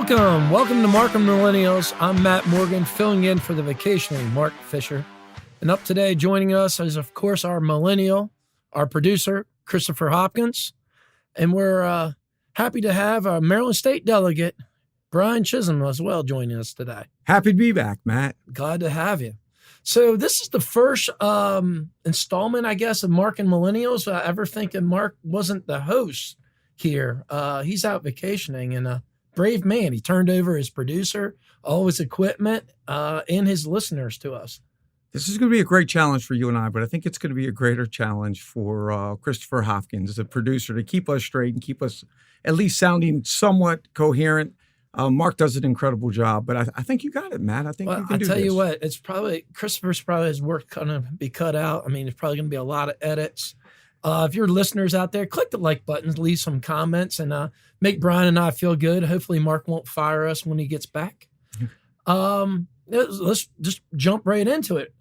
Welcome to Mark and Millennials. I'm Matt Morgan, filling in for the vacationing Mark Fisher. And up today, joining us is, of course, our millennial, our producer, Christopher Hopkins. And we're happy to have our Maryland State delegate, Brian Chisholm, as well, joining us today. Happy to be back, Matt. Glad to have you. So this is the first installment, I guess, of Mark and Millennials. I ever thinking Mark wasn't the host here. He's out vacationing, and brave man. He turned over his producer, all his equipment, and his listeners to us. This is going to be a great challenge for you and I, but I think it's going to be a greater challenge for Christopher Hopkins, the producer, to keep us straight and keep us at least sounding somewhat coherent. Mark does an incredible job, but I think you got it, Matt. I think you can do this. I tell you what, it's probably Christopher's probably his work going to be cut out. I mean, it's probably going to be a lot of edits. If you're listeners out there, click the like button, leave some comments, and make Brian and I feel good. Hopefully Mark won't fire us when he gets back. Let's just jump right into it.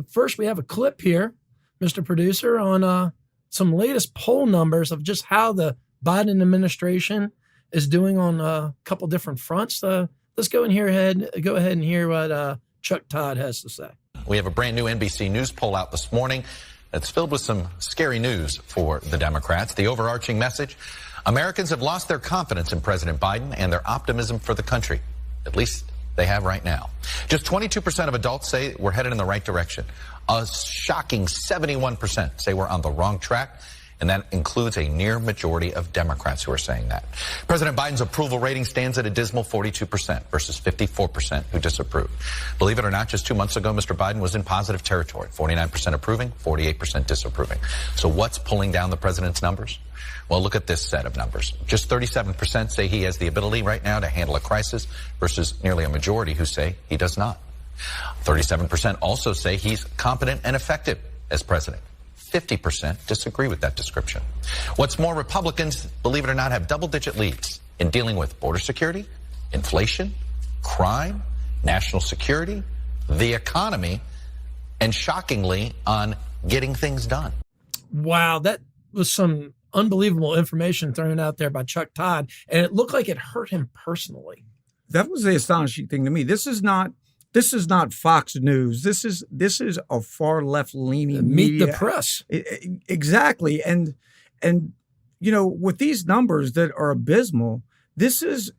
First, we have a clip here, Mr. Producer, on some latest poll numbers of just how the Biden administration is doing on a couple different fronts. Let's go ahead and hear what Chuck Todd has to say. We have a brand new NBC News poll out this morning. It's filled with some scary news for the Democrats. The overarching message: Americans have lost their confidence in President Biden and their optimism for the country. At least they have right now. Just 22% of adults say we're headed in the right direction. A shocking 71% say we're on the wrong track. And that includes a near majority of Democrats who are saying that. President Biden's approval rating stands at a dismal 42% versus 54% who disapprove. Believe it or not, just 2 months ago, Mr. Biden was in positive territory, 49% approving, 48% disapproving. So what's pulling down the president's numbers? Well, look at this set of numbers. Just 37% say he has the ability right now to handle a crisis versus nearly a majority who say he does not. 37% also say he's competent and effective as president. 50% disagree with that description. What's more, Republicans, believe it or not, have double-digit leads in dealing with border security, inflation, crime, national security, the economy, and shockingly, on getting things done. Wow, that was some unbelievable information thrown out there by Chuck Todd, and it looked like it hurt him personally. That was the astonishing thing to me. This is not Fox News. This is a far left-leaning media. Meet the press. Exactly. And you know, with these numbers that are abysmal, this is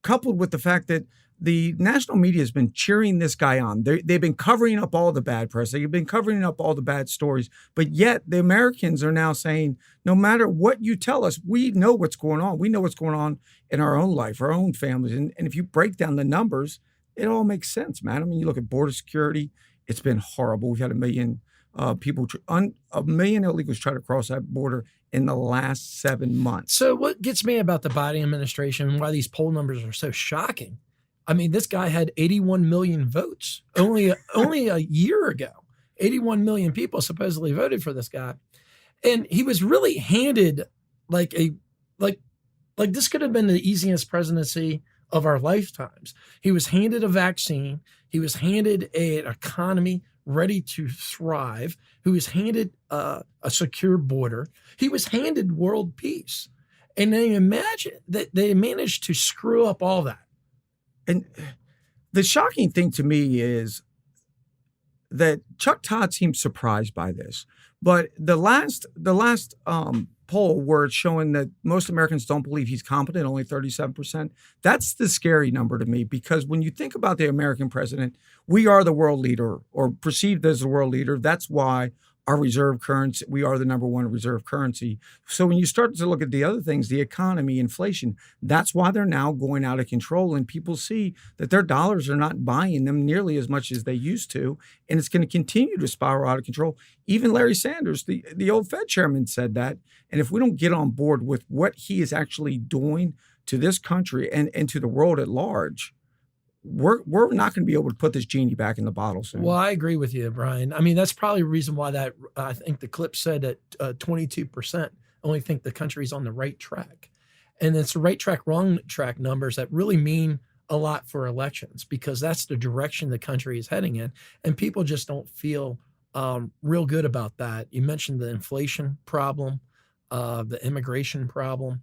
coupled with the fact that the national media has been cheering this guy on. They've been covering up all the bad press. They've been covering up all the bad stories. But yet the Americans are now saying, no matter what you tell us, we know what's going on. We know what's going on in our own life, our own families. And if you break down the numbers, it all makes sense, man. I mean, you look at border security, it's been horrible. We've had a million illegals try to cross that border in the last 7 months. So what gets me about the Biden administration and why these poll numbers are so shocking, I mean, this guy had 81 million votes only a year ago. 81 million people supposedly voted for this guy. And he was really handed like this could have been the easiest presidency of our lifetimes. He was handed a vaccine. He was handed an economy ready to thrive. He was handed a secure border. He was handed world peace. And then imagine that they managed to screw up all that. And the shocking thing to me is that Chuck Todd seems surprised by this. But the last poll where it's showing that most Americans don't believe he's competent, only 37%, that's the scary number to me, because when you think about the American president, we are the world leader, or perceived as the world leader. That's why our reserve currency, we are the number one reserve currency. So when you start to look at the other things, the economy, inflation, that's why they're now going out of control. And people see that their dollars are not buying them nearly as much as they used to. And it's going to continue to spiral out of control. Even Larry Sanders, the old Fed chairman, said that. And if we don't get on board with what he is actually doing to this country and to the world at large, we're not going to be able to put this genie back in the bottle soon. Well, I agree with you, Brian. I mean, that's probably the reason why that I think the clip said that 22% only think the country's on the right track. And it's the right track, wrong track numbers that really mean a lot for elections, because that's the direction the country is heading in. And people just don't feel real good about that. You mentioned the inflation problem, the immigration problem.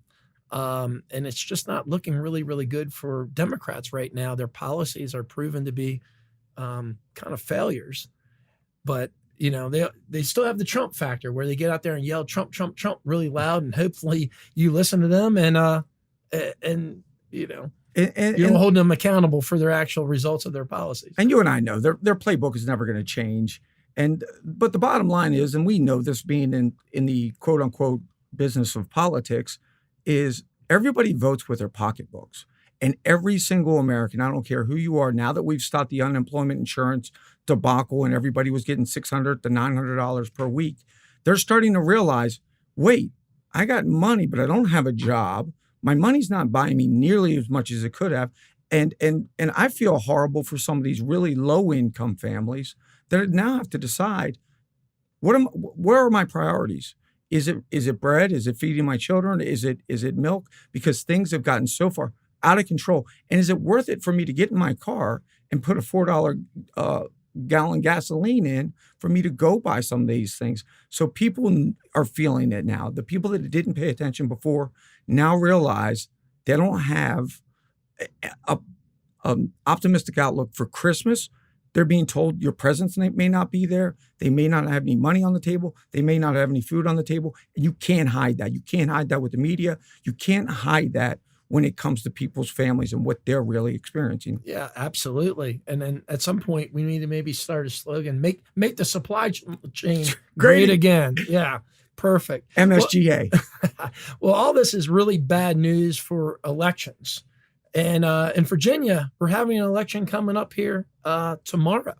And it's just not looking really, really good for Democrats right now. Their policies are proven to be kind of failures. But, you know, they still have the Trump factor where they get out there and yell Trump, Trump, Trump really loud. And hopefully you listen to them and you know, you don't hold them accountable for their actual results of their policies. And you and I know their playbook is never going to change. But the bottom line is, and we know this being in the quote unquote business of politics, is everybody votes with their pocketbooks. And every single American, I don't care who you are, now that we've stopped the unemployment insurance debacle and everybody was getting $600 to $900 per week, they're starting to realize, wait, I got money, but I don't have a job. My money's not buying me nearly as much as it could have. And I feel horrible for some of these really low income families that now have to decide, where are my priorities? Is it bread? Is it feeding my children? Is it milk? Because things have gotten so far out of control. And is it worth it for me to get in my car and put a $4 gallon gasoline in for me to go buy some of these things? So people are feeling it now. The people that didn't pay attention before now realize they don't have an optimistic outlook for Christmas. They're being told your presents may not be there. They may not have any money on the table. They may not have any food on the table. And you can't hide that. You can't hide that with the media. You can't hide that when it comes to people's families and what they're really experiencing. Yeah, absolutely. And then at some point we need to maybe start a slogan, make the supply chain great again. Yeah, perfect. MSGA. Well, all this is really bad news for elections. And in Virginia, we're having an election coming up here tomorrow.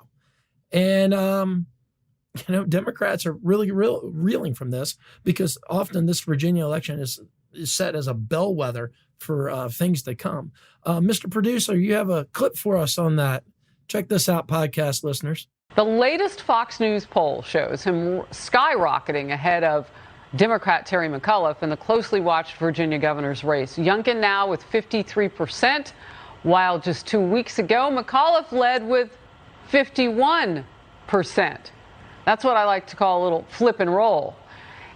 And, you know, Democrats are really reeling from this because often this Virginia election is set as a bellwether for things to come. Mr. Producer, you have a clip for us on that. Check this out, podcast listeners. The latest Fox News poll shows him skyrocketing ahead of Democrat Terry McAuliffe in the closely watched Virginia governor's race. Youngkin now with 53%, while just 2 weeks ago, McAuliffe led with 51%. That's what I like to call a little flip and roll.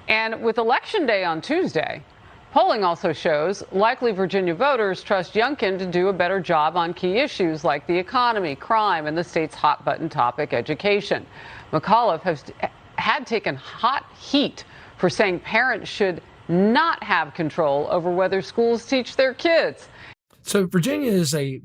And with Election Day on Tuesday, polling also shows likely Virginia voters trust Youngkin to do a better job on key issues like the economy, crime, and the state's hot button topic, education. McAuliffe had taken hot heat for saying parents should not have control over whether schools teach their kids. So Virginia is a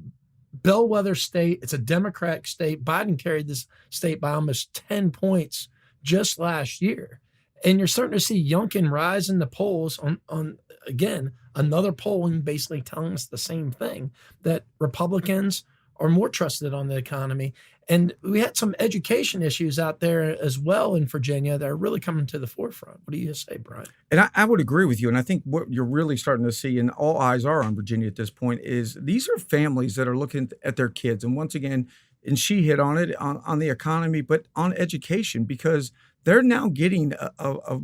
bellwether state. It's a Democratic state. Biden carried this state by almost 10 points just last year. And you're starting to see Youngkin rise in the polls on again, another polling basically telling us the same thing, that Republicans are more trusted on the economy. And we had some education issues out there as well in Virginia that are really coming to the forefront. What do you say, Brian? And I would agree with you. And I think what you're really starting to see, and all eyes are on Virginia at this point, is these are families that are looking at their kids. And once again, and she hit on it, on the economy, but on education, because they're now getting a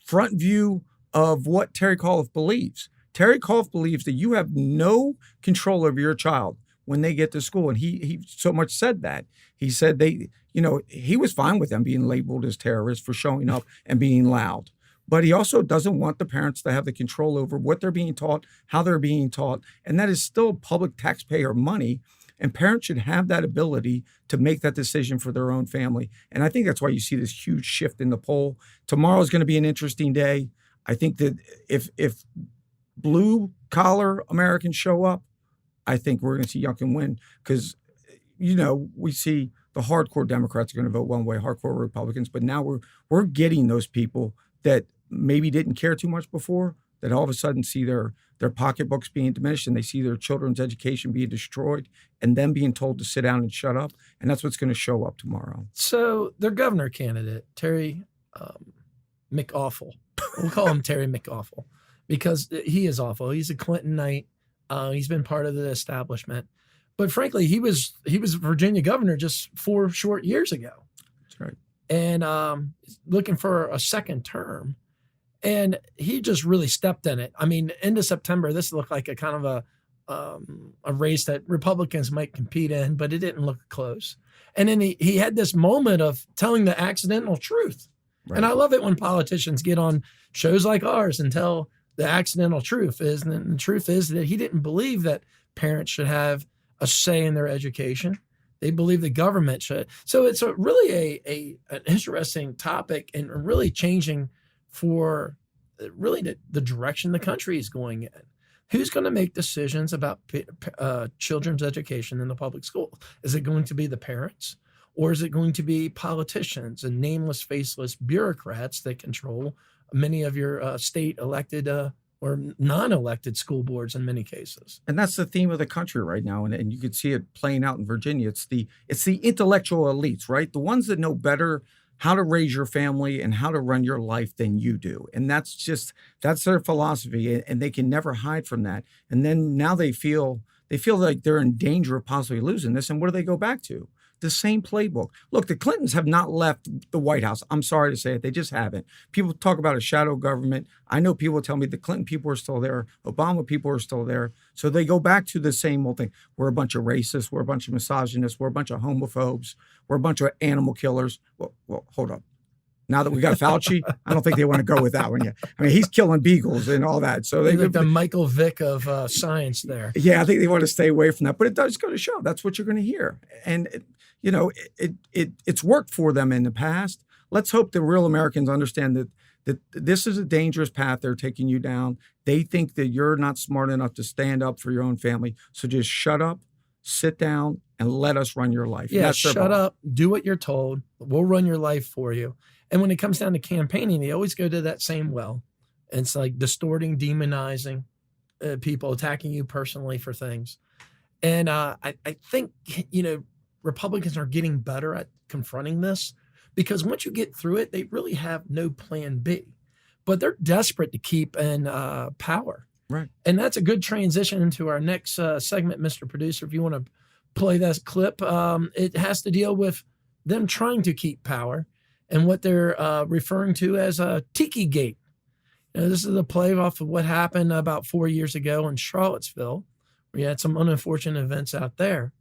front view of what Terry McAuliffe believes. Terry McAuliffe believes that you have no control over your child when they get to school. And he so much said that. He said he was fine with them being labeled as terrorists for showing up and being loud. But he also doesn't want the parents to have the control over what they're being taught, how they're being taught. And that is still public taxpayer money. And parents should have that ability to make that decision for their own family. And I think that's why you see this huge shift in the poll. Tomorrow is going to be an interesting day. I think that if blue collar Americans show up, I think we're going to see Youngkin win because, we see the hardcore Democrats are going to vote one way, hardcore Republicans. But now we're getting those people that maybe didn't care too much before, that all of a sudden see their pocketbooks being diminished and they see their children's education being destroyed and them being told to sit down and shut up. And that's what's going to show up tomorrow. So their governor candidate, Terry McAuliffe, we'll call him Terry McAuliffe because he is awful. He's a Clintonite. He's been part of the establishment. But frankly, he was Virginia governor just 4 short years ago. That's right. And looking for a second term. And he just really stepped in it. I mean, end of September, this looked like a kind of a race that Republicans might compete in, but it didn't look close. And then he had this moment of telling the accidental truth. Right. And I love it when politicians get on shows like ours and tell the accidental truth is, and the truth is that he didn't believe that parents should have a say in their education. They believe the government should. So it's really an interesting topic, and really changing for really the direction the country is going in. Who's going to make decisions about children's education in the public school? Is it going to be the parents, or is it going to be politicians and nameless, faceless bureaucrats that control many of your state elected or non-elected school boards in many cases? And that's the theme of the country right now. And you can see it playing out in Virginia. It's the intellectual elites, right? The ones that know better how to raise your family and how to run your life than you do. And that's their philosophy, and they can never hide from that. And then now they feel like they're in danger of possibly losing this. And what do they go back to? The same playbook. Look, the Clintons have not left the White House. I'm sorry to say it. They just haven't. People talk about a shadow government. I know people tell me the Clinton people are still there. Obama people are still there. So they go back to the same old thing. We're a bunch of racists. We're a bunch of misogynists. We're a bunch of homophobes. We're a bunch of animal killers. Well, hold up. Now that we got Fauci, I don't think they want to go with that one yet. I mean, he's killing beagles and all that. So they like the Michael Vick of science there. Yeah, I think they want to stay away from that. But it does go to show that's what you're going to hear. And it's worked for them in the past. Let's hope the real Americans understand that this is a dangerous path they're taking you down. They think that you're not smart enough to stand up for your own family. So just shut up, sit down, and let us run your life. Yeah, shut up, do what you're told. We'll run your life for you. And when it comes down to campaigning, they always go to that same well. It's like distorting, demonizing people, attacking you personally for things. And I think, Republicans are getting better at confronting this, because once you get through it, they really have no plan B. But they're desperate to keep in power. Right. And that's a good transition into our next segment, Mr. Producer. If you want to play that clip, it has to deal with them trying to keep power and what they're referring to as a Tiki Gate. This is a play off of what happened about 4 years ago in Charlottesville. We had some unfortunate events out there.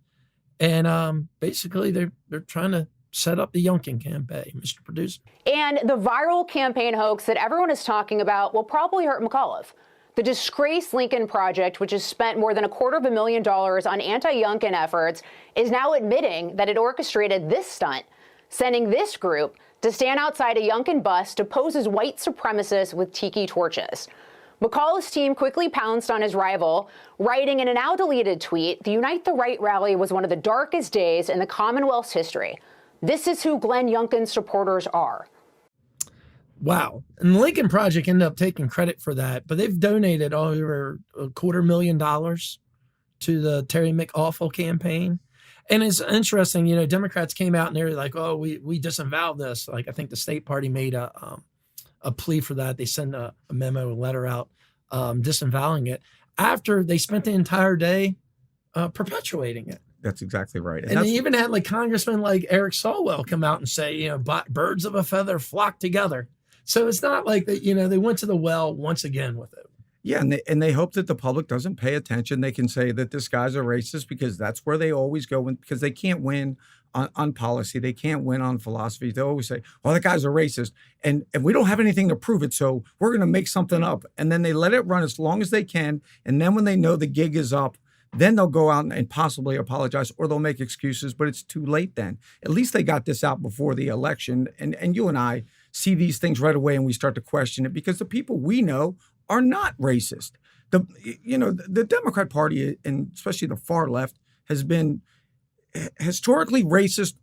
And basically, they're trying to set up the Youngkin campaign, Mr. Producer. And the viral campaign hoax that everyone is talking about will probably hurt McAuliffe. The disgraced Lincoln Project, which has spent more than $250,000 on anti-Youngkin efforts, is now admitting that it orchestrated this stunt, sending this group to stand outside a Youngkin bus to pose as white supremacists with tiki torches. McAuliffe's team quickly pounced on his rival, writing in a now-deleted tweet, "The Unite the Right rally was one of the darkest days in the Commonwealth's history. This is who Glenn Youngkin's supporters are." Wow. And the Lincoln Project ended up taking credit for that, but they've donated over $250,000 to the Terry McAuliffe campaign. And it's interesting, Democrats came out and they were like, oh, we disavow this. Like, I think the state party made a plea for that. They sent a memo, a letter out disavowing it after they spent the entire day perpetuating it. That's exactly right. And they even had like Congressman like Eric Swalwell come out and say, birds of a feather flock together. So it's not like that, they went to the well once again with it. Yeah, and they hope that the public doesn't pay attention. They can say that this guy's a racist because that's where they always go, because they can't win on policy. They can't win on philosophy. They always say, oh, that guy's a racist. And we don't have anything to prove it, so we're going to make something up. And then they let it run as long as they can. And then when they know the gig is up, then they'll go out and possibly apologize, or they'll make excuses, but it's too late then. At least they got this out before the election. And you and I see these things right away, and we start to question it, because the people we know are not racist. The Democrat Party, and especially the far left, has been historically racist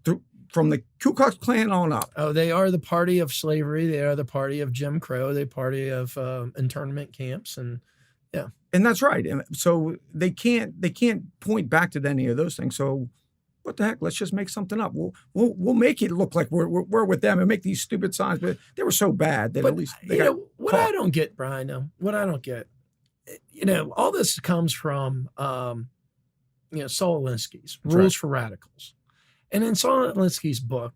from the Ku Klux Klan on up. Oh, they are the party of slavery. They are the party of Jim Crow. They're the party of internment camps, and yeah. And that's right. And so they can't point back to any of those things. So what the heck? Let's just make something up. We'll make it look like we're with them and make these stupid signs. But they were so bad that at least they got what caught. I don't get, Brian. What I don't get, all this comes from Saul Alinsky's Rules for Radicals, and in Saul Alinsky's book,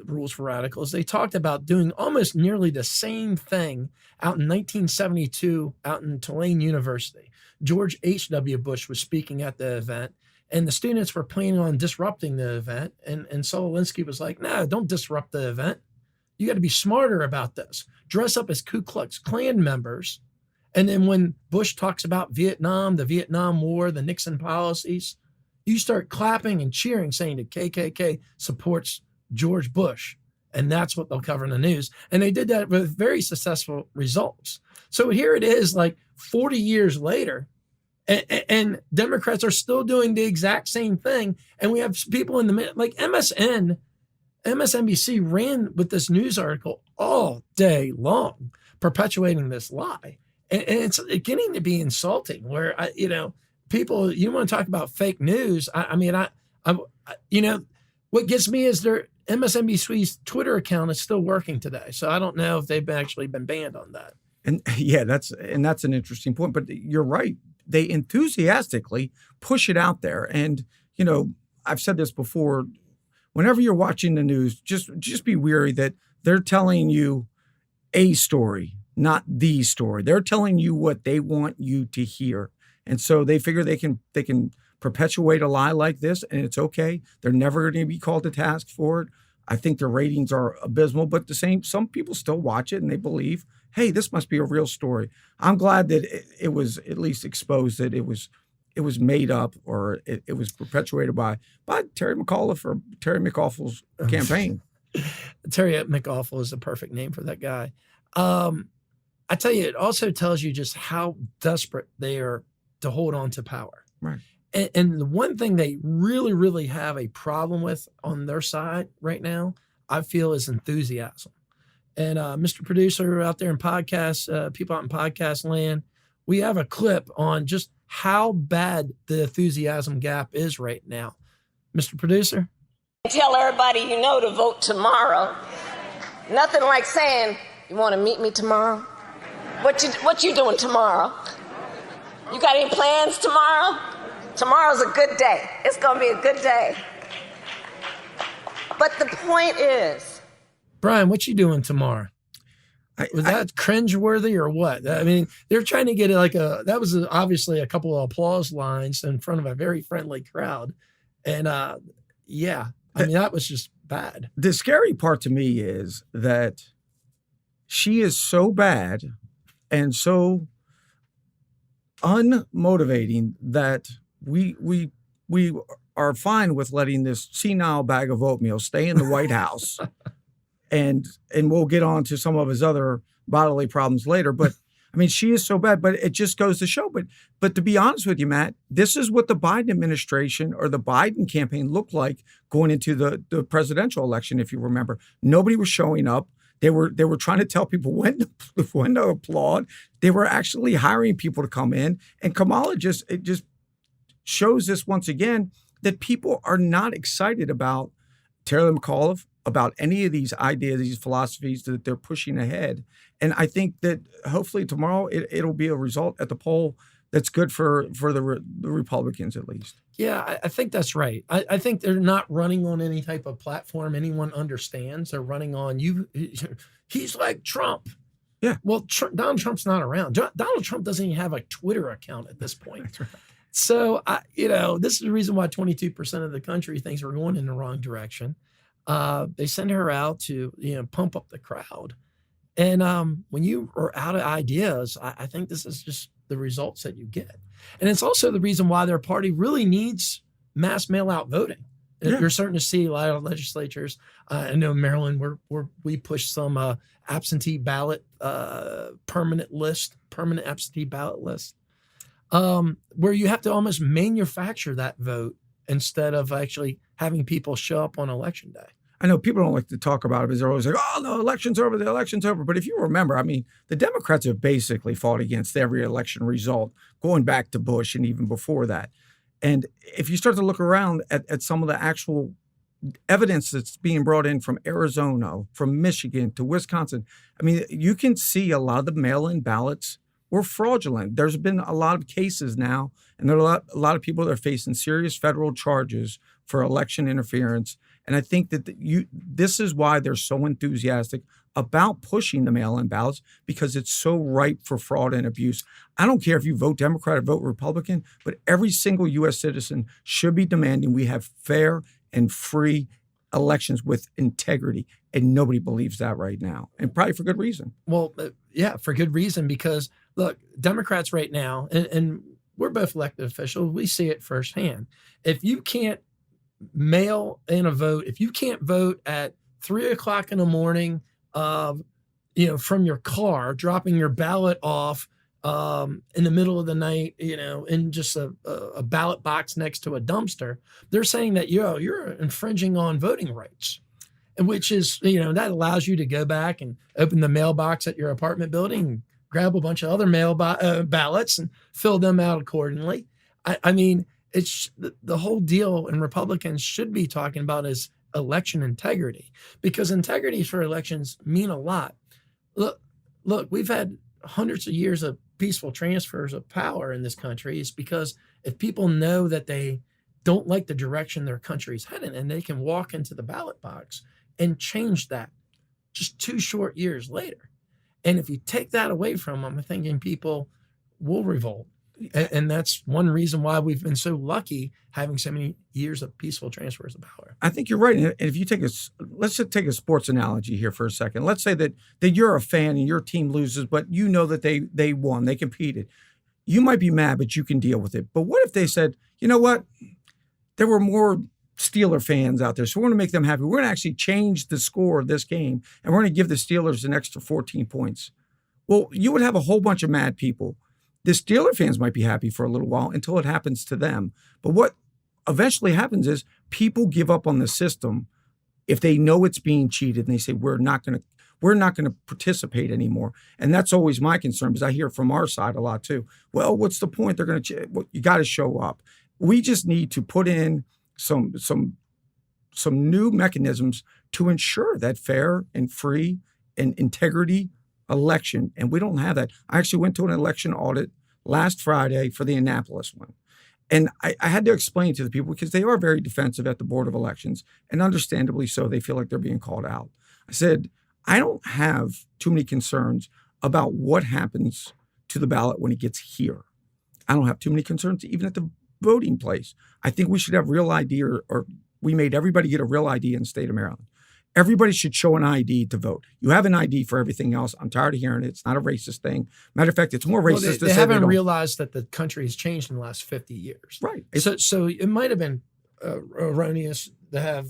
Rules for Radicals, they talked about doing almost nearly the same thing out in 1972 out in Tulane University. George H.W. Bush was speaking at the event, and the students were planning on disrupting the event. And Saul Alinsky was like, no, don't disrupt the event. You got to be smarter about this. Dress up as Ku Klux Klan members And then when Bush talks about Vietnam, the Vietnam War, the Nixon policies, you start clapping and cheering, saying the KKK supports George Bush. And that's what they'll cover in the news. And they did that with very successful results. So here it is, like 40 years later, and Democrats are still doing the exact same thing. And we have people in the, like MSNBC ran with this news article all day long, perpetuating this lie. And it's getting to be insulting where, people, you want to talk about fake news. What gets me is their MSNBC's Twitter account is still working today. So I don't know if they've actually been banned on that. And yeah, that's an interesting point. But you're right. They enthusiastically push it out there. And, I've said this before, whenever you're watching the news, just be wary that they're telling you a story, not the story. They're telling you what they want you to hear. And so they figure they can perpetuate a lie like this, and it's okay. They're never going to be called to task for it. I think the ratings are abysmal, but some people still watch it and they believe, hey, this must be a real story. I'm glad that it was at least exposed that it was made up, or it was perpetuated by Terry McAuliffe or Terry McAuliffe's campaign. Terry McAuliffe is the perfect name for that guy. I tell you, it also tells you just how desperate they are to hold on to power. Right. And the one thing they really, really have a problem with on their side right now, I feel, is enthusiasm. And Mr. Producer out there in podcasts, people out in podcast land, we have a clip on just how bad the enthusiasm gap is right now. Mr. Producer? Tell everybody you know to vote tomorrow. Nothing like saying, you want to meet me tomorrow? What you doing tomorrow? You got any plans tomorrow? Tomorrow's a good day. It's going to be a good day. But the point is, Brian, what you doing tomorrow? Was that cringeworthy or what? I mean, they're trying to get it that was obviously a couple of applause lines in front of a very friendly crowd. And that was just bad. The scary part to me is that she is so bad and so unmotivating that we are fine with letting this senile bag of oatmeal stay in the White House. And we'll get on to some of his other bodily problems later. But I mean, she is so bad, but it just goes to show. But to be honest with you, Matt, this is what the Biden administration or the Biden campaign looked like going into the presidential election. If you remember, nobody was showing up. They were trying to tell people when to applaud. They were actually hiring people to come in. And Kamala just shows this once again, that people are not excited about Terry McAuliffe, about any of these ideas, these philosophies that they're pushing ahead. And I think that hopefully tomorrow it'll be a result at the poll that's good for the Republicans at least. Yeah, I think that's right. I think they're not running on any type of platform anyone understands. They're running on he's like Trump. Yeah. Well, Donald Trump's not around. Donald Trump doesn't even have a Twitter account at this point. That's right. So, this is the reason why 22% of the country thinks we're going in the wrong direction. They send her out to, pump up the crowd. And when you are out of ideas, I think this is just the results that you get. And it's also the reason why their party really needs mass mail-out voting. Yeah. You're starting to see a lot of legislatures. I know Maryland, we push some absentee ballot, permanent absentee ballot list, where you have to almost manufacture that vote instead of actually having people show up on election day. I know people don't like to talk about it because they're always like, oh, no, election's over, the election's over. But if you remember, I mean, the Democrats have basically fought against every election result going back to Bush and even before that. And if you start to look around at some of the actual evidence that's being brought in from Arizona, from Michigan to Wisconsin, I mean, you can see a lot of the mail-in ballots were fraudulent. There's been a lot of cases now, and there are a lot of people that are facing serious federal charges for election interference. And I think that this is why they're so enthusiastic about pushing the mail-in ballots, because it's so ripe for fraud and abuse. I don't care if you vote Democrat or vote Republican, but every single U.S. citizen should be demanding we have fair and free elections with integrity. And nobody believes that right now, and probably for good reason. Well, yeah, for good reason, because look, Democrats right now, and we're both elected officials, we see it firsthand. If you can't mail in a vote, if you can't vote at 3:00 in the morning, from your car, dropping your ballot off in the middle of the night, in just a ballot box next to a dumpster, they're saying that you're infringing on voting rights, and which is, that allows you to go back and open the mailbox at your apartment building, and grab a bunch of other ballots and fill them out accordingly. I mean, it's the whole deal, and Republicans should be talking about is election integrity, because integrity for elections mean a lot. Look, we've had hundreds of years of peaceful transfers of power in this country. It's because if people know that they don't like the direction their country's heading, and they can walk into the ballot box and change that just 2 short years later. And if you take that away from them, I'm thinking people will revolt. And that's one reason why we've been so lucky having so many years of peaceful transfers of power. I think you're right. And if you let's just take a sports analogy here for a second. Let's say that you're a fan and your team loses, but you know that they won, they competed. You might be mad, but you can deal with it. But what if they said, you know what? There were more Steeler fans out there, so we're going to make them happy. We're going to actually change the score of this game, and we're going to give the Steelers an extra 14 points. Well, you would have a whole bunch of mad people. The Steeler fans might be happy for a little while until it happens to them. But what eventually happens is people give up on the system if they know it's being cheated, and they say, we're not going to participate anymore. And that's always my concern, because I hear from our side a lot too. Well, what's the point? They're going to you got to show up. We just need to put in some new mechanisms to ensure that fair and free and integrity election. And we don't have that. I actually went to an election audit last Friday for the Annapolis one. And I had to explain to the people, because they are very defensive at the Board of Elections, and understandably so. They feel like they're being called out. I said, I don't have too many concerns about what happens to the ballot when it gets here. I don't have too many concerns even at the voting place. I think we should have real ID, or we made everybody get a real ID in the state of Maryland. Everybody should show an ID to vote. You have an ID for everything else. I'm tired of hearing it. It's not a racist thing. Matter of fact, it's more racist. They haven't realized that the country has changed in the last 50 years. Right. So it might have been erroneous to have,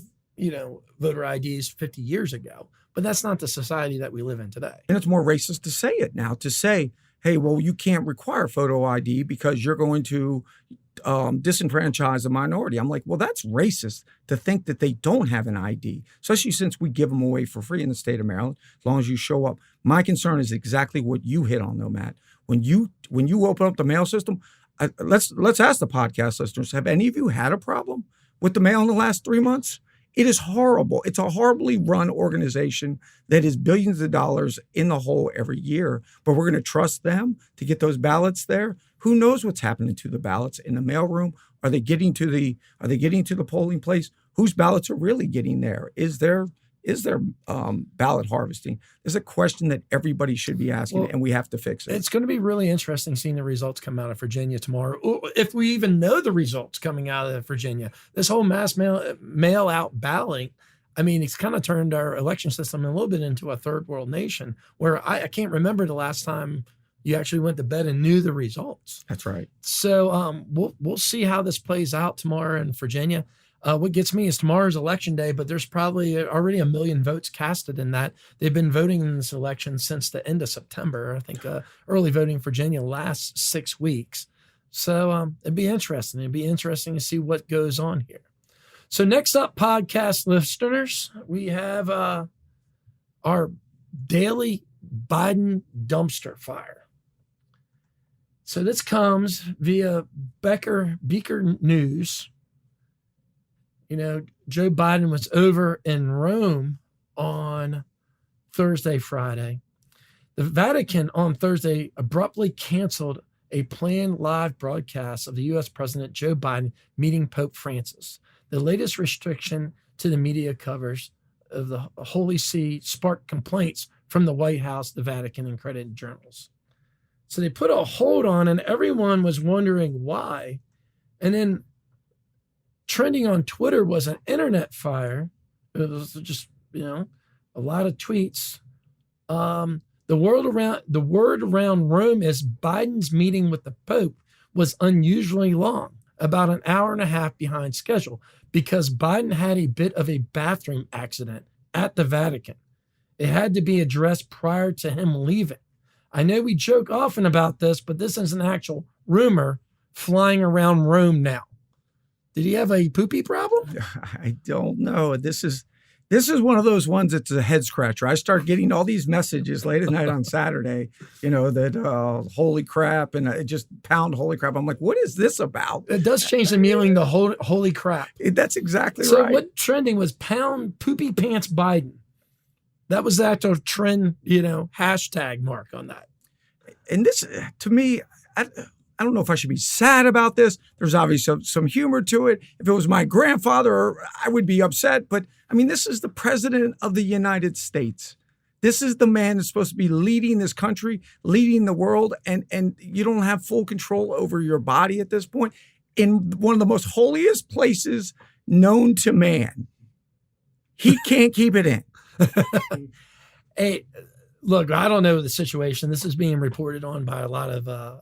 voter IDs 50 years ago, but that's not the society that we live in today. And it's more racist to say it now, to say, hey, well, you can't require photo ID because you're going to disenfranchise a minority. I'm like, well, that's racist to think that they don't have an ID, especially since we give them away for free in the state of Maryland, as long as you show up. My concern is exactly what you hit on, though, Matt. When you open up the mail system, let's ask the podcast listeners, have any of you had a problem with the mail in the last 3 months? It is horrible. It's a horribly run organization that is billions of dollars in the hole every year, but we're going to trust them to get those ballots there. Who knows what's happening to the ballots in the mailroom? Are they getting to the polling place? Whose ballots are really getting there? Is there ballot harvesting? There's a question that everybody should be asking, and we have to fix it. It's going to be really interesting seeing the results come out of Virginia tomorrow, if we even know the results coming out of Virginia. This whole mass mail out balloting, I mean, it's kind of turned our election system a little bit into a third world nation, where I can't remember the last time you actually went to bed and knew the results. That's right. So we'll see how this plays out tomorrow in Virginia. What gets me is tomorrow's election day, but there's probably already 1 million votes casted in that. They've been voting in this election since the end of September. I think early voting in Virginia lasts 6 weeks. So it'd be interesting. It'd be interesting to see what goes on here. So next up, podcast listeners, we have our daily Biden dumpster fire. So this comes via Beaker News. Joe Biden was over in Rome on Friday. The Vatican on Thursday abruptly canceled a planned live broadcast of the U.S. President Joe Biden meeting Pope Francis. The latest restriction to the media covers of the Holy See sparked complaints from the White House, the Vatican, and credited journals. So they put a hold on, and everyone was wondering why. And then trending on Twitter was an internet fire. It was just, a lot of tweets. The word around Rome is Biden's meeting with the Pope was unusually long, about an hour and a half behind schedule, because Biden had a bit of a bathroom accident at the Vatican. It had to be addressed prior to him leaving. I know we joke often about this, but this is an actual rumor flying around Rome now. Did he have a poopy problem? I don't know. This is one of those ones that's a head scratcher. I start getting all these messages late at night on Saturday, that holy crap, and I just pound holy crap. I'm like, what is this about? It does change the meaning to holy crap. That's exactly right. So what trending was pound poopy pants Biden? That was the actual trend, hashtag mark on that. And this, to me, I don't know if I should be sad about this. There's obviously some humor to it. If it was my grandfather, I would be upset. But I mean, this is the president of the United States. This is the man that's supposed to be leading this country, leading the world. And you don't have full control over your body at this point in one of the most holiest places known to man. He can't keep it in. Hey, look, I don't know the situation. This is being reported on by a lot of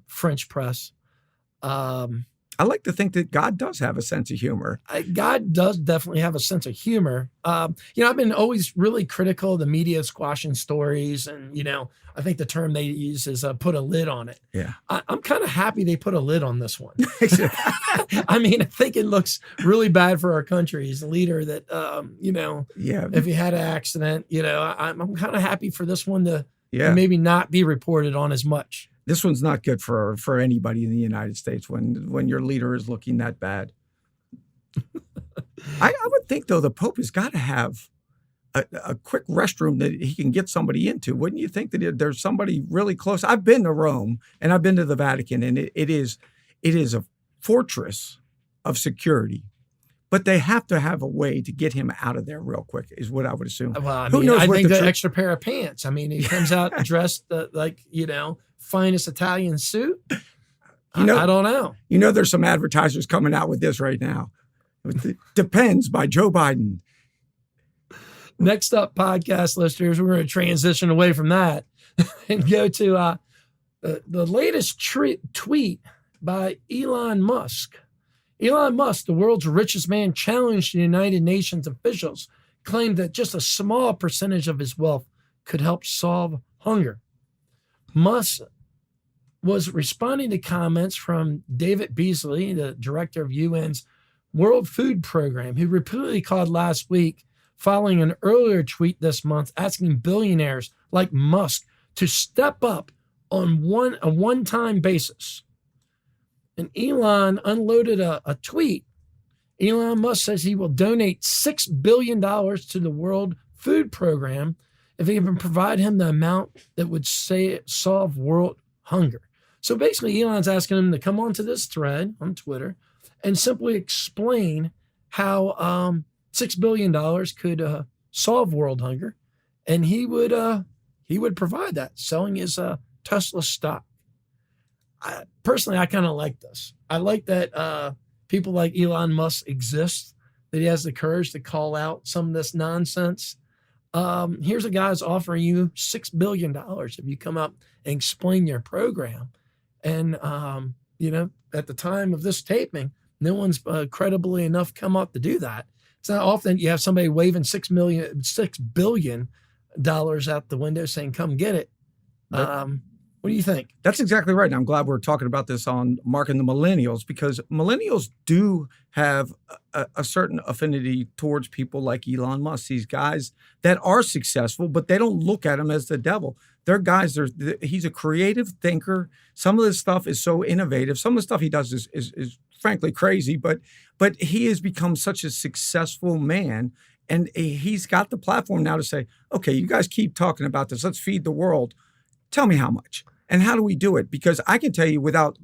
French press. I like to think that God does have a sense of humor. God does definitely have a sense of humor. I've been always really critical of the media squashing stories. And, I think the term they use is put a lid on it. Yeah. I'm kind of happy they put a lid on this one. I mean, I think it looks really bad for our country. He's a leader that, if he had an accident, I'm kind of happy for this one to maybe not be reported on as much. This one's not good for anybody in the United States when your leader is looking that bad. I would think, though, the Pope has got to have a quick restroom that he can get somebody into. Wouldn't you think that there's somebody really close? I've been to Rome and I've been to the Vatican, and it is a fortress of security. But they have to have a way to get him out of there real quick, is what I would assume. Well, I knows think the extra pair of pants. I mean, he comes out dressed finest Italian suit. I don't know. There's some advertisers coming out with this right now. It depends by Joe Biden. Next up, podcast listeners, we're going to transition away from that and go to the latest tweet by Elon Musk. Elon Musk, the world's richest man, challenged the United Nations officials, claimed that just a small percentage of his wealth could help solve hunger. Musk was responding to comments from David Beasley, the director of UN's World Food Program, who repeatedly called last week following an earlier tweet this month asking billionaires like Musk to step up on a one-time basis. And Elon unloaded a tweet. Elon Musk says he will donate $6 billion to the World Food Program if he can provide him the amount that would solve world hunger. So basically, Elon's asking him to come onto this thread on Twitter and simply explain how $6 billion could solve world hunger. And he would provide that, selling his Tesla stock. Personally, I kind of like this. I like that people like Elon Musk exist, that he has the courage to call out some of this nonsense. Here's a guy who's offering you $6 billion if you come up and explain your program. And, at the time of this taping, no one's credibly enough come up to do that. It's not often you have somebody waving $6 billion out the window saying, come get it. What do you think? That's exactly right. And I'm glad we're talking about this on Marking the Millennials, because millennials do have a certain affinity towards people like Elon Musk, these guys that are successful, but they don't look at him as the devil. They're guys, he's a creative thinker. Some of this stuff is so innovative. Some of the stuff he does is frankly crazy, but he has become such a successful man. And he's got the platform now to say, okay, you guys keep talking about this. Let's feed the world. Tell me how much and how do we do it? Because I can tell you without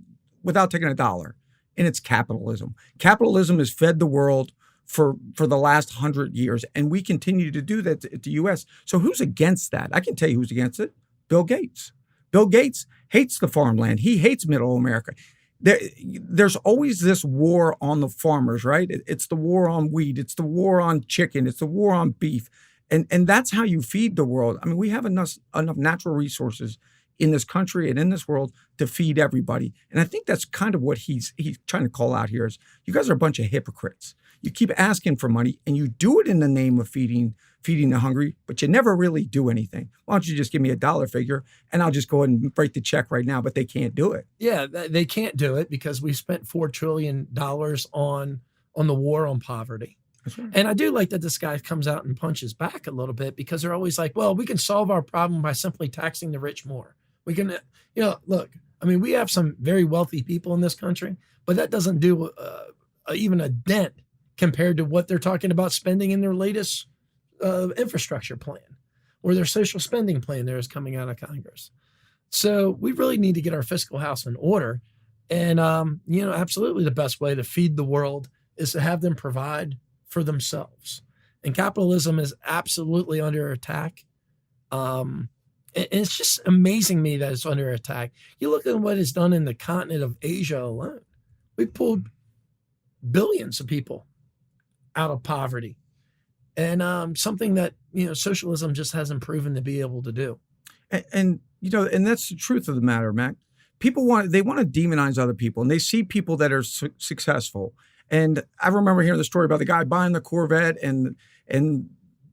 taking a dollar, and it's capitalism. Capitalism has fed the world for the last 100 years, and we continue to do that at the U.S. So who's against that? I can tell you who's against it. Bill Gates. Bill Gates hates the farmland. He hates middle America. There's always this war on the farmers, right? It's the war on wheat. It's the war on chicken. It's the war on beef. And that's how you feed the world. I mean, we have enough natural resources in this country and in this world to feed everybody. And I think that's kind of what he's trying to call out here is you guys are a bunch of hypocrites. You keep asking for money and you do it in the name of feeding the hungry, but you never really do anything. Why don't you just give me a dollar figure and I'll just go ahead and break the check right now, but they can't do it. Yeah, they can't do it because we spent $4 trillion on the war on poverty. That's right. And I do like that this guy comes out and punches back a little bit because they're always like, well, we can solve our problem by simply taxing the rich more. We can, look, I mean, we have some very wealthy people in this country, but that doesn't do even a dent compared to what they're talking about spending in their latest infrastructure plan or their social spending plan that is coming out of Congress. So we really need to get our fiscal house in order. And, absolutely the best way to feed the world is to have them provide for themselves. And capitalism is absolutely under attack. And it's just amazing me that it's under attack. You look at what it's done in the continent of Asia alone. We pulled billions of people out of poverty. And something that, socialism just hasn't proven to be able to do. And that's the truth of the matter, Mac. People want to demonize other people and they see people that are successful. And I remember hearing the story about the guy buying the Corvette and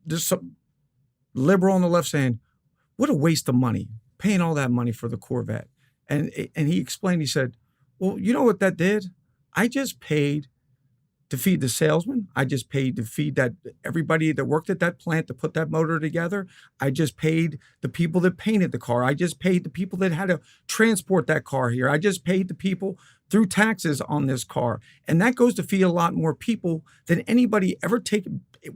there's some liberal on the left saying, what a waste of money, paying all that money for the Corvette. And he explained, he said, well, you know what that did? I just paid to feed the salesman. I just paid to feed everybody that worked at that plant to put that motor together. I just paid the people that painted the car. I just paid the people that had to transport that car here. I just paid the people through taxes on this car. And that goes to feed a lot more people than anybody ever take.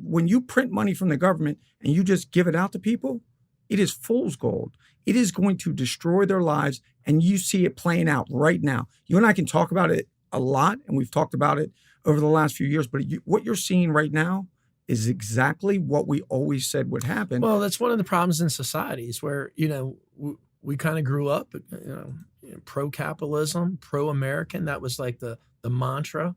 When you print money from the government and you just give it out to people, it is fool's gold. It is going to destroy their lives. And you see it playing out right now. You and I can talk about it a lot, and we've talked about it over the last few years, but what you're seeing right now is exactly what we always said would happen. Well, that's one of the problems in societies where, we kind of grew up, pro-capitalism, pro-American. That was like the mantra,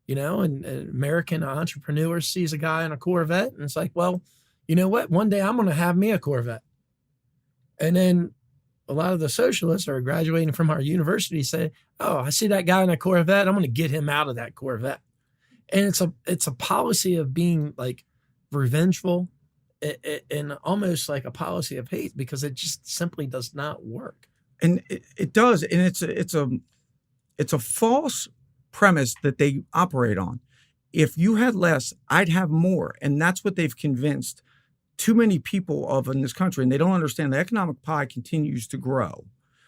and American entrepreneur sees a guy in a Corvette and it's like, well, you know what? One day I'm going to have me a Corvette. And then a lot of the socialists are graduating from our university say, oh, I see that guy in a Corvette. I'm going to get him out of that Corvette. And it's a policy of being like revengeful and almost like a policy of hate because it just simply does not work. And it does. And it's a false premise that they operate on. If you had less, I'd have more. And that's what they've convinced too many people of in this country. And they don't understand the economic pie continues to grow,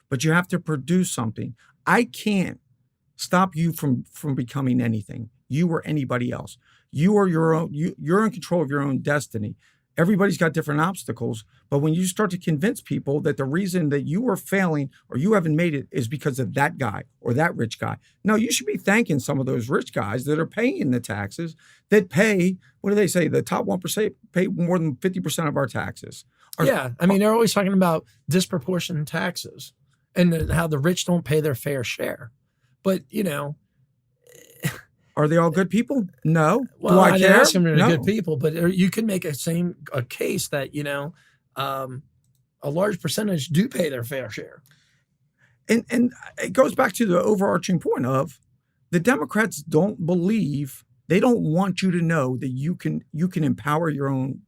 but you have to produce something. I can't stop you from becoming anything. You or anybody else. You are your own. You're in control of your own destiny. Everybody's got different obstacles, but when you start to convince people that the reason that you are failing or you haven't made it is because of that guy or that rich guy. No, you should be thanking some of those rich guys that are paying the taxes that pay, what do they say? The top 1% pay more than 50% of our taxes. Yeah. I mean, they're always talking about disproportionate taxes and how the rich don't pay their fair share. But, are they all good people? No. Well, do I care? Ask them they're No. good people, but you can make a case that a large percentage do pay their fair share. And it goes back to the overarching point of the Democrats don't believe, they don't want you to know that you can empower your own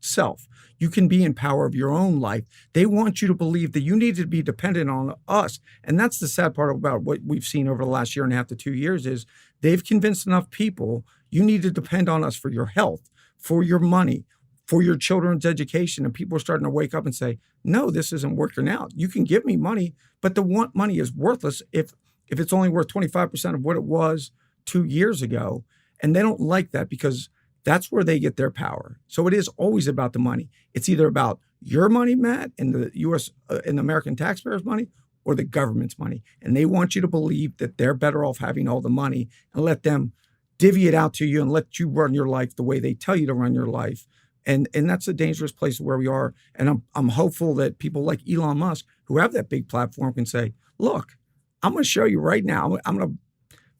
self. You can be in power of your own life. They want you to believe that you need to be dependent on us. And that's the sad part about what we've seen over the last year and a half to 2 years is they've convinced enough people you need to depend on us for your health, for your money, for your children's education. And people are starting to wake up and say, no, this isn't working out. You can give me money, but the money is worthless if it's only worth 25% of what it was 2 years ago. And they don't like that because that's where they get their power. So it is always about the money. It's either about your money, Matt, and the U.S. And the American taxpayers' money, or the government's money. And they want you to believe that they're better off having all the money and let them divvy it out to you and let you run your life the way they tell you to run your life. And that's a dangerous place where we are. And I'm hopeful that people like Elon Musk, who have that big platform, can say, look, I'm going to show you right now. I'm going to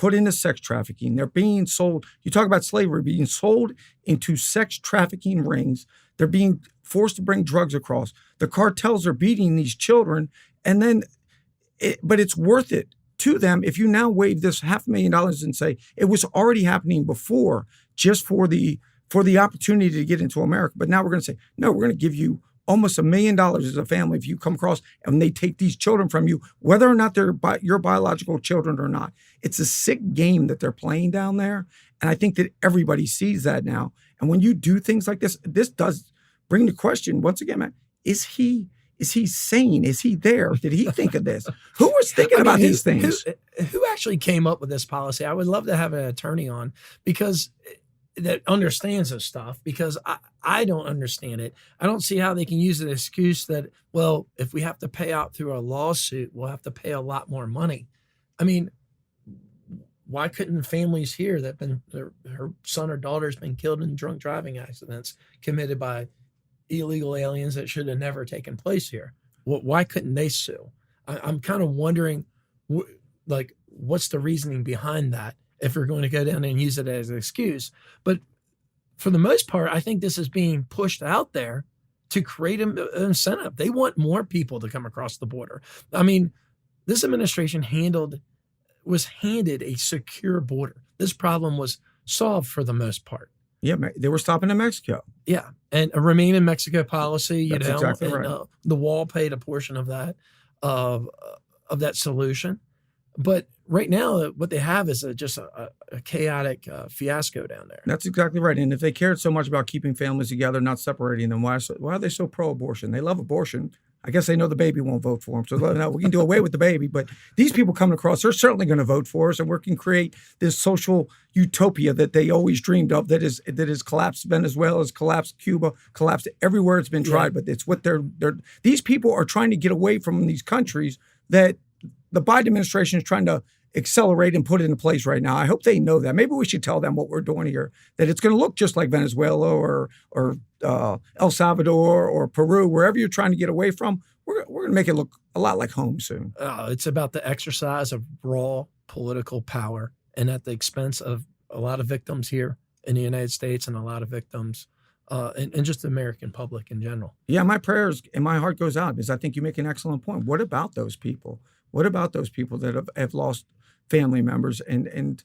put into sex trafficking. They're being sold. You talk about slavery, being sold into sex trafficking rings. They're being forced to bring drugs across. The cartels are beating these children. And then, but it's worth it to them if you now waive this $500,000 and say it was already happening before, just for the opportunity to get into America. But now we're going to say, no, we're going to give you almost $1 million as a family if you come across and they take these children from you, whether or not they're your biological children or not. It's a sick game that they're playing down there. And I think that everybody sees that now. And when you do things like this, this does bring the question, once again, man, is he sane? Is he there? Did he think of this? Who was thinking about these things? Who actually came up with this policy? I would love to have an attorney on that understands this stuff, because I don't understand it. I don't see how they can use an excuse that, well, if we have to pay out through a lawsuit, we'll have to pay a lot more money. I mean, why couldn't families here that her son or daughter's been killed in drunk driving accidents committed by illegal aliens that should have never taken place here? Why couldn't they sue? I'm kind of wondering, what's the reasoning behind that if we're going to go down and use it as an excuse? But for the most part, I think this is being pushed out there to create an incentive. They want more people to come across the border. I mean, this administration was handed a secure border. This problem was solved for the most part. Yeah, they were stopping in Mexico. Yeah, and a Remain in Mexico policy. That's exactly right. The wall paid a portion of that solution. But right now, what they have is just a chaotic fiasco down there. That's exactly right. And if they cared so much about keeping families together, not separating them, why are they so pro-abortion? They love abortion. I guess they know the baby won't vote for them. So no, we can do away with the baby. But these people coming across, they're certainly going to vote for us. And we can create this social utopia that they always dreamed of that is collapsed Venezuela, collapsed Cuba, collapsed everywhere it's been tried. Yeah. But it's what these people are trying to get away from these countries that the Biden administration is trying to accelerate and put into place right now. I hope they know that. Maybe we should tell them what we're doing here, that it's going to look just like Venezuela or El Salvador or Peru, wherever you're trying to get away from. We're going to make it look a lot like home soon. It's about the exercise of raw political power, and at the expense of a lot of victims here in the United States and a lot of victims and just the American public in general. Yeah, my prayers and my heart goes out because I think you make an excellent point. What about those people? What about those people that have lost family members and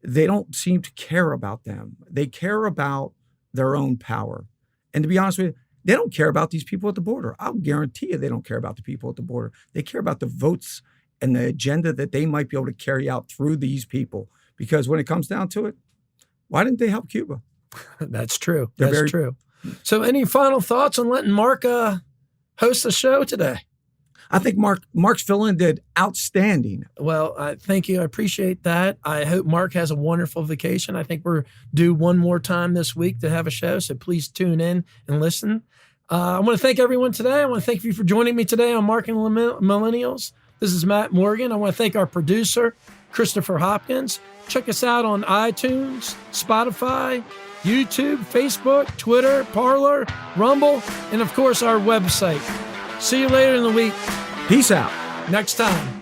they don't seem to care about them? They care about their own power. And to be honest with you, they don't care about these people at the border. I'll guarantee you they don't care about the people at the border. They care about the votes and the agenda that they might be able to carry out through these people. Because when it comes down to it, why didn't they help Cuba? That's true. That's true. So any final thoughts on letting Mark host the show today? I think Mark's fill-in did outstanding. Well, thank you. I appreciate that. I hope Mark has a wonderful vacation. I think we're due one more time this week to have a show, so please tune in and listen. I want to thank everyone today. I want to thank you for joining me today on Mark and the Millennials. This is Matt Morgan. I want to thank our producer, Christopher Hopkins. Check us out on iTunes, Spotify, YouTube, Facebook, Twitter, Parler, Rumble, and of course our website. See you later in the week. Peace out. Next time.